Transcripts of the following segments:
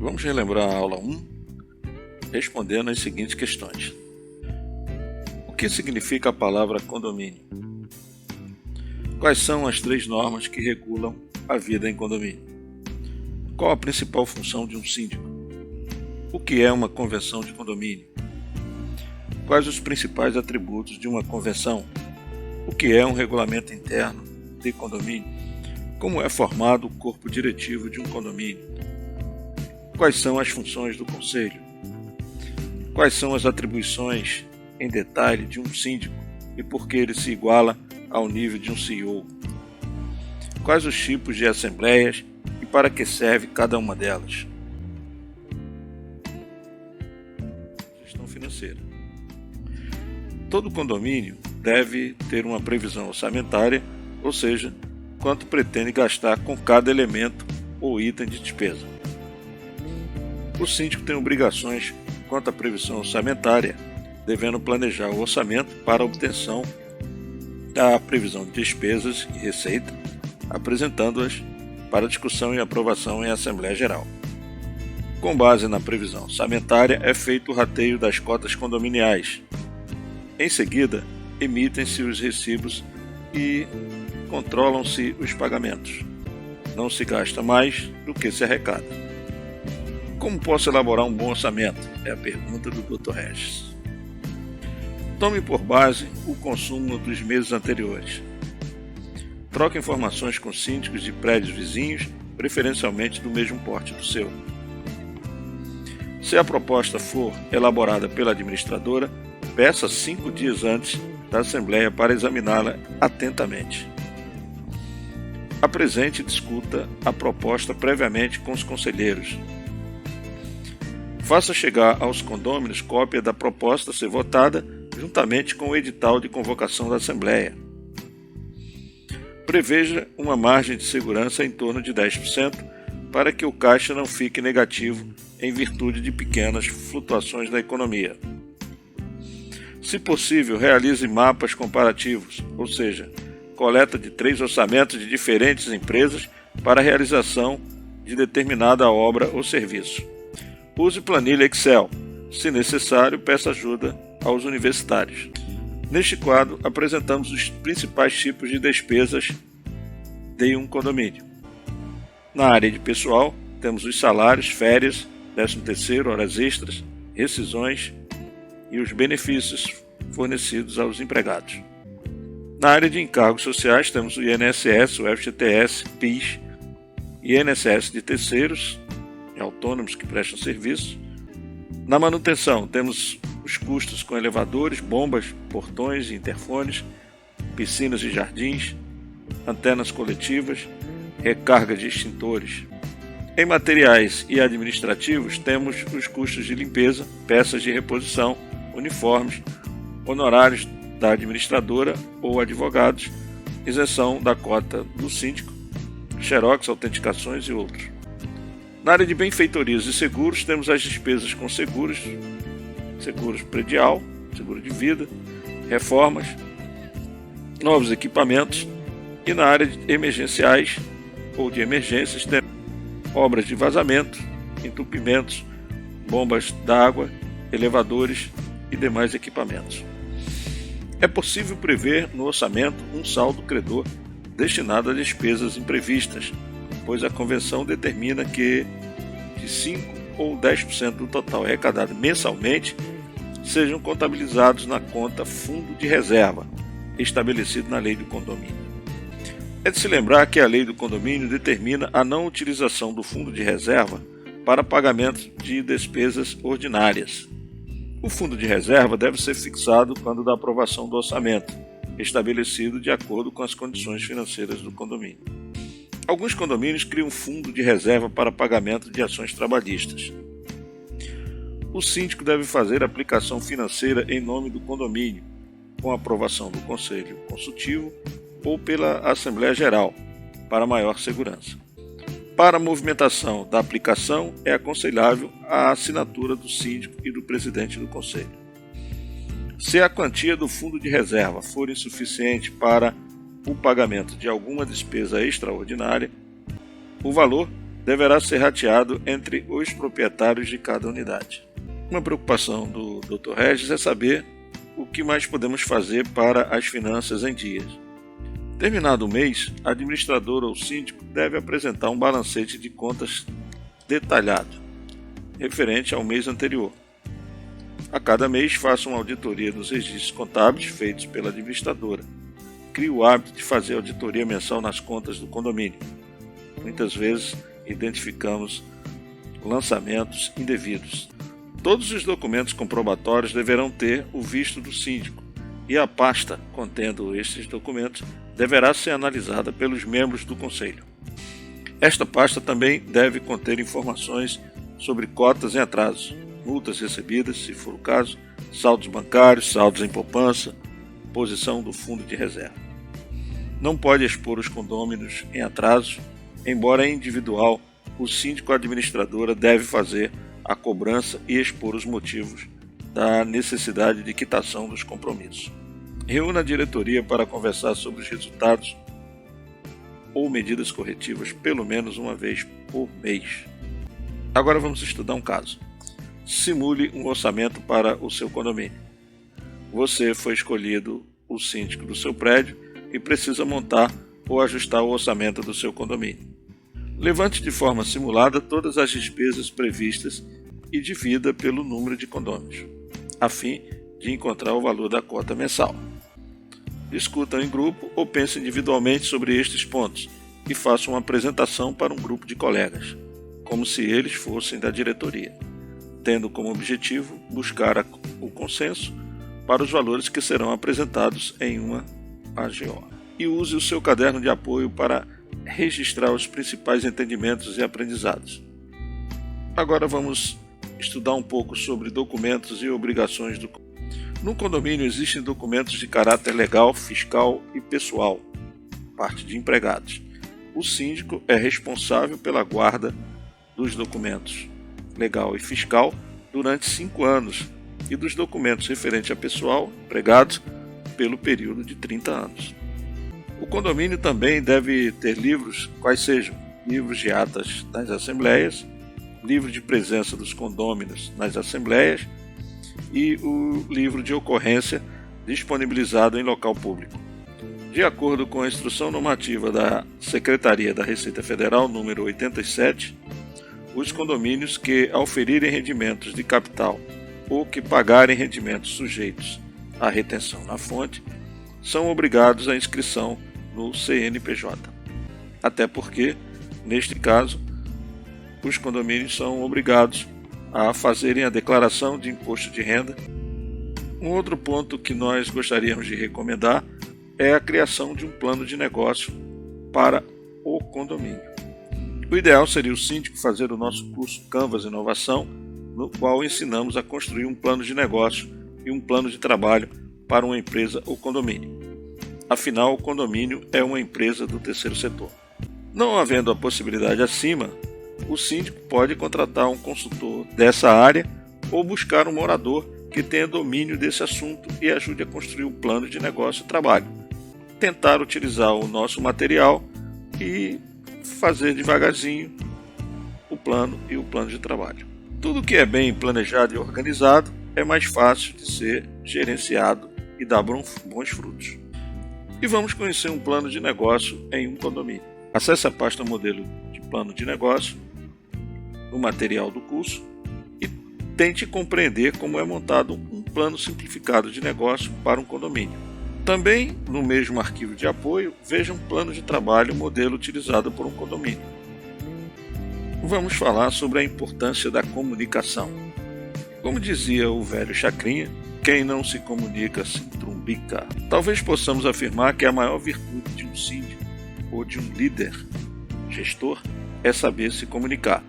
Vamos relembrar a aula 1, respondendo as seguintes questões. O que significa a palavra condomínio? Quais são as 3 normas que regulam a vida em condomínio? Qual a principal função de um síndico? O que é uma convenção de condomínio? Quais os principais atributos de uma convenção? O que é um regulamento interno de condomínio? Como é formado o corpo diretivo de um condomínio? Quais são as funções do conselho? Quais são as atribuições em detalhe de um síndico e por que ele se iguala ao nível de um CEO? Quais os tipos de assembleias e para que serve cada uma delas? Gestão financeira. Todo condomínio deve ter uma previsão orçamentária, ou seja, quanto pretende gastar com cada elemento ou item de despesa. O síndico tem obrigações quanto à previsão orçamentária, devendo planejar o orçamento para a obtenção da previsão de despesas e receita, apresentando-as para discussão e aprovação em Assembleia Geral. Com base na previsão orçamentária, é feito o rateio das cotas condominiais. Em seguida, emitem-se os recibos e controlam-se os pagamentos. Não se gasta mais do que se arrecada. Como posso elaborar um bom orçamento? É a pergunta do Dr. Regis. Tome por base o consumo dos meses anteriores. Troque informações com síndicos de prédios vizinhos, preferencialmente do mesmo porte do seu. Se a proposta for elaborada pela administradora, peça 5 dias antes da Assembleia para examiná-la atentamente. Apresente e discuta a proposta previamente com os conselheiros. Faça chegar aos condôminos cópia da proposta a ser votada, juntamente com o edital de convocação da Assembleia. Preveja uma margem de segurança em torno de 10% para que o caixa não fique negativo em virtude de pequenas flutuações da economia. Se possível, realize mapas comparativos, ou seja, coleta de 3 orçamentos de diferentes empresas para a realização de determinada obra ou serviço. Use planilha Excel. Se necessário, peça ajuda aos universitários. Neste quadro, apresentamos os principais tipos de despesas de um condomínio. Na área de pessoal, temos os salários, férias, 13º, horas extras, rescisões e os benefícios fornecidos aos empregados. Na área de encargos sociais, temos o INSS, o FGTS, PIS, INSS de terceiros, autônomos que prestam serviço. Na manutenção, temos os custos com elevadores, bombas, portões e interfones, piscinas e jardins, antenas coletivas, recarga de extintores. Em materiais e administrativos, temos os custos de limpeza, peças de reposição, uniformes, honorários da administradora ou advogados, isenção da cota do síndico, xerox, autenticações e outros. Na área de benfeitorias e seguros, temos as despesas com seguros predial, seguro de vida, reformas, novos equipamentos, e na área de emergenciais ou de emergências, temos obras de vazamento, entupimentos, bombas d'água, elevadores e demais equipamentos. É possível prever no orçamento um saldo credor destinado a despesas imprevistas, pois a convenção determina que de 5% ou 10% do total arrecadado mensalmente sejam contabilizados na conta Fundo de Reserva, estabelecido na Lei do Condomínio. É de se lembrar que a Lei do Condomínio determina a não utilização do Fundo de Reserva para pagamento de despesas ordinárias. O Fundo de Reserva deve ser fixado quando da aprovação do orçamento, estabelecido de acordo com as condições financeiras do condomínio. Alguns condomínios criam um fundo de reserva para pagamento de ações trabalhistas. O síndico deve fazer a aplicação financeira em nome do condomínio, com aprovação do Conselho Consultivo ou pela Assembleia Geral, para maior segurança. Para a movimentação da aplicação, é aconselhável a assinatura do síndico e do presidente do Conselho. Se a quantia do fundo de reserva for insuficiente para o pagamento de alguma despesa extraordinária, o valor deverá ser rateado entre os proprietários de cada unidade. Uma preocupação do Dr. Regis é saber o que mais podemos fazer para as finanças em dias. Terminado o mês, a administradora ou síndico deve apresentar um balancete de contas detalhado, referente ao mês anterior. A cada mês, faça uma auditoria dos registros contábeis feitos pela administradora. Crie o hábito de fazer auditoria mensal nas contas do condomínio. Muitas vezes, identificamos lançamentos indevidos. Todos os documentos comprobatórios deverão ter o visto do síndico e a pasta contendo estes documentos deverá ser analisada pelos membros do conselho. Esta pasta também deve conter informações sobre cotas em atraso, multas recebidas, se for o caso, saldos bancários, saldos em poupança, posição do fundo de reserva. Não pode expor os condôminos em atraso, embora individual, o síndico administradora deve fazer a cobrança e expor os motivos da necessidade de quitação dos compromissos. Reúna a diretoria para conversar sobre os resultados ou medidas corretivas pelo menos uma vez por mês. Agora vamos estudar um caso. Simule um orçamento para o seu condomínio. Você foi escolhido o síndico do seu prédio e precisa montar ou ajustar o orçamento do seu condomínio. Levante de forma simulada todas as despesas previstas e divida pelo número de condôminos, a fim de encontrar o valor da cota mensal. Discutam em grupo ou pensem individualmente sobre estes pontos e façam uma apresentação para um grupo de colegas, como se eles fossem da diretoria, tendo como objetivo buscar o consenso para os valores que serão apresentados em uma AGO. E use o seu caderno de apoio para registrar os principais entendimentos e aprendizados. Agora vamos estudar um pouco sobre documentos e obrigações do condomínio. No condomínio existem documentos de caráter legal, fiscal e pessoal, parte de empregados. O síndico é responsável pela guarda dos documentos legal e fiscal durante 5 anos e dos documentos referentes a pessoal, empregados, pelo período de 30 anos. O condomínio também deve ter livros, quais sejam livros de atas das assembleias, livro de presença dos condôminos nas assembleias e o livro de ocorrência disponibilizado em local público. De acordo com a Instrução Normativa da Secretaria da Receita Federal, número 87, os condomínios que auferirem rendimentos de capital ou que pagarem rendimentos sujeitos à retenção na fonte são obrigados à inscrição no CNPJ. Até porque, neste caso, os condomínios são obrigados a fazerem a declaração de imposto de renda. Um outro ponto que nós gostaríamos de recomendar é a criação de um plano de negócio para o condomínio. O ideal seria o síndico fazer o nosso curso Canvas Inovação, no qual ensinamos a construir um plano de negócio e um plano de trabalho para uma empresa ou condomínio. Afinal, o condomínio é uma empresa do terceiro setor. Não havendo a possibilidade acima, o síndico pode contratar um consultor dessa área ou buscar um morador que tenha domínio desse assunto e ajude a construir um plano de negócio e trabalho. Tentar utilizar o nosso material e fazer devagarzinho o plano e o plano de trabalho. Tudo que é bem planejado e organizado é mais fácil de ser gerenciado e dar bons frutos. E vamos conhecer um plano de negócio em um condomínio. Acesse a pasta modelo de plano de negócio no material do curso e tente compreender como é montado um plano simplificado de negócio para um condomínio. Também, no mesmo arquivo de apoio, veja um plano de trabalho modelo utilizado por um condomínio. Vamos falar sobre a importância da comunicação. Como dizia o velho Chacrinha, quem não se comunica se trumbica. Talvez possamos afirmar que a maior virtude de um síndico ou de um líder, gestor, é saber se comunicar.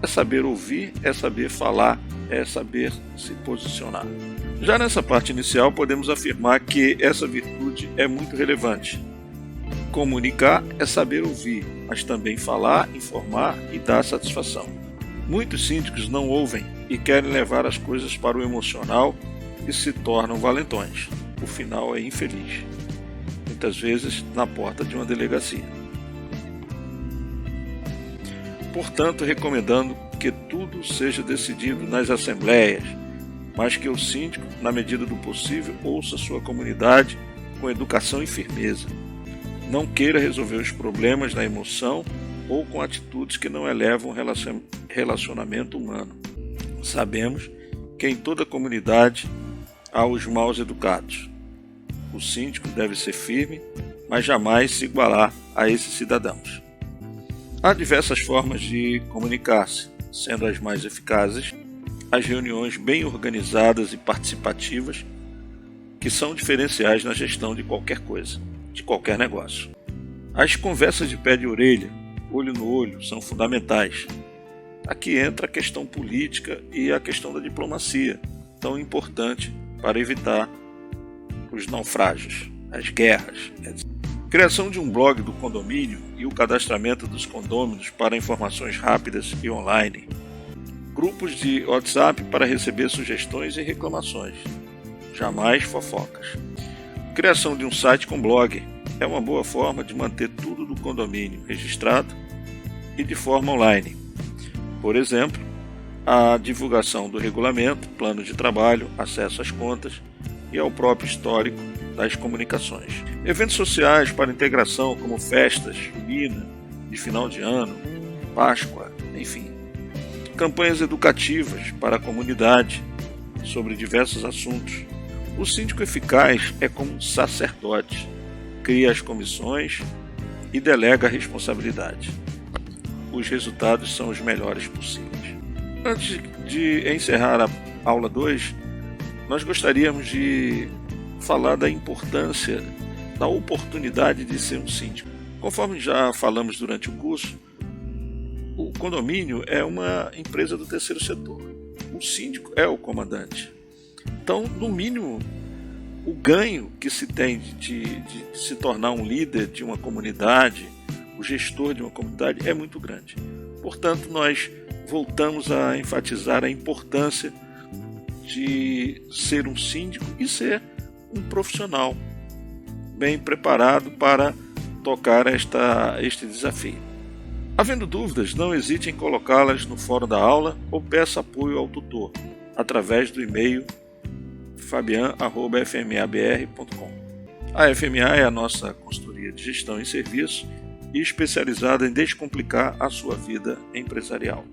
É saber ouvir, é saber falar, é saber se posicionar. Já nessa parte inicial, podemos afirmar que essa virtude é muito relevante. Comunicar é saber ouvir, mas também falar, informar e dar satisfação. Muitos síndicos não ouvem e querem levar as coisas para o emocional e se tornam valentões. O final é infeliz, muitas vezes na porta de uma delegacia. portanto recomendando que tudo seja decidido nas assembleias, mas que o síndico, na medida do possível, ouça sua comunidade com educação e firmeza. Não queira resolver os problemas na emoção ou com atitudes que não elevam o relacionamento humano. Sabemos que em toda comunidade há os mal educados. O síndico deve ser firme, mas jamais se igualar a esses cidadãos. Há diversas formas de comunicar-se, sendo as mais eficazes as reuniões bem organizadas e participativas, que são diferenciais na gestão de qualquer coisa, de qualquer negócio. As conversas de pé de orelha, olho no olho, são fundamentais. Aqui entra a questão política e a questão da diplomacia, tão importante para evitar os naufrágios, as guerras, etc. Criação de um blog do condomínio e o cadastramento dos condôminos para informações rápidas e online. Grupos de WhatsApp para receber sugestões e reclamações. Jamais fofocas. Criação de um site com blog é uma boa forma de manter tudo do condomínio registrado e de forma online. Por exemplo, a divulgação do regulamento, plano de trabalho, acesso às contas e ao próprio histórico das comunicações. Eventos sociais para integração, como festas juninas, de final de ano, Páscoa, enfim. Campanhas educativas para a comunidade sobre diversos assuntos. O síndico eficaz é como um sacerdote, cria as comissões e delega a responsabilidade. Os resultados são os melhores possíveis. Antes de encerrar a aula 2, nós gostaríamos de falar da importância, da oportunidade de ser um síndico. Conforme já falamos durante o curso, o condomínio é uma empresa do terceiro setor. O síndico é o comandante. Então, no mínimo, o ganho que se tem de se tornar um líder de uma comunidade, o gestor de uma comunidade, é muito grande. Portanto, nós voltamos a enfatizar a importância de ser um síndico e ser um profissional bem preparado para tocar este desafio. Havendo dúvidas, não hesite em colocá-las no fórum da aula ou peça apoio ao tutor, através do e-mail fabian@fmabr.com. A FMA é a nossa consultoria de gestão e serviços e especializada em descomplicar a sua vida empresarial.